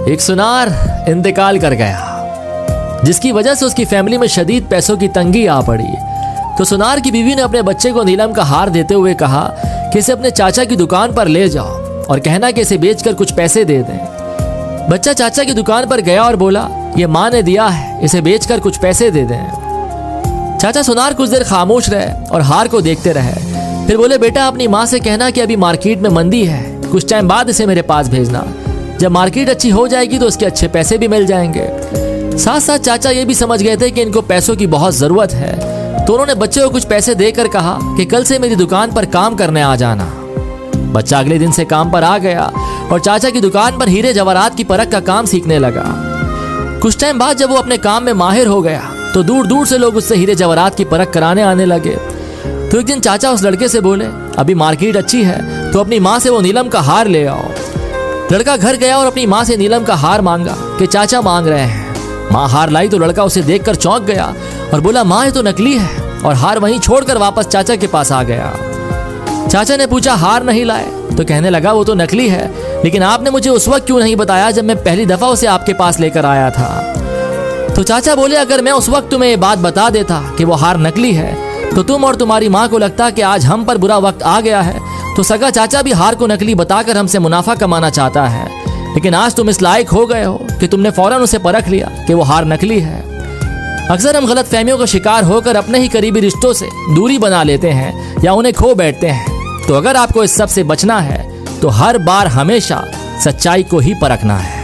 एक सुनार इंतकाल कर गया, जिसकी वजह से उसकी फैमिली में शदीद पैसों की तंगी आ पड़ी। तो सुनार की बीवी ने अपने बच्चे को नीलम का हार देते हुए कहा कि इसे अपने चाचा की दुकान पर ले जाओ और कहना कि इसे बेचकर कुछ पैसे दे दें। बच्चा चाचा की दुकान पर गया और बोला, ये माँ ने दिया है, इसे बेचकर कुछ पैसे दे दें। चाचा सुनार कुछ देर खामोश रहे और हार को देखते रहे। फिर बोले, बेटा अपनी माँ से कहना कि अभी मार्केट में मंदी है, कुछ टाइम बाद इसे मेरे पास भेजना। जब मार्केट अच्छी हो जाएगी तो उसके अच्छे पैसे भी मिल जाएंगे। साथ साथ चाचा ये भी समझ गए थे कि इनको पैसों की बहुत जरूरत है, तो उन्होंने बच्चे को कुछ पैसे देकर कहा कि कल से मेरी दुकान पर काम करने आ जाना। बच्चा अगले दिन से काम पर आ गया और चाचा की दुकान पर हीरे जवाहरात की परख का काम सीखने लगा। कुछ टाइम बाद जब वो अपने काम में माहिर हो गया तो दूर दूर से लोग उससे हीरे जवाहरात की परख कराने आने लगे। तो एक दिन चाचा उस लड़के से बोले, अभी मार्केट अच्छी है तो अपनी माँ से वो नीलम का हार ले आओ। लड़का घर गया और अपनी माँ से नीलम का हार मांगा कि चाचा मांग रहे हैं। माँ हार लाई तो लड़का उसे देखकर चौंक गया और बोला, माँ ये तो नकली है, और हार वहीं छोड़कर वापस चाचा के पास आ गया। चाचा ने पूछा, हार नहीं लाए? तो कहने लगा, वो तो नकली है, लेकिन आपने मुझे उस वक्त क्यों नहीं बताया जब मैं पहली दफा उसे आपके पास लेकर आया था? तो चाचा बोले, अगर मैं उस वक्त तुम्हें ये बात बता देता कि वो हार नकली है तो तुम और तुम्हारी माँ को लगता कि आज हम पर बुरा वक्त आ गया है, तो सगा चाचा भी हार को नकली बताकर हमसे मुनाफा कमाना चाहता है। लेकिन आज तुम इस लायक हो गए हो कि तुमने फौरन उसे परख लिया कि वो हार नकली है। अक्सर हम गलत फहमियों का शिकार होकर अपने ही करीबी रिश्तों से दूरी बना लेते हैं या उन्हें खो बैठते हैं। तो अगर आपको इस सब से बचना है तो हर बार हमेशा सच्चाई को ही परखना है।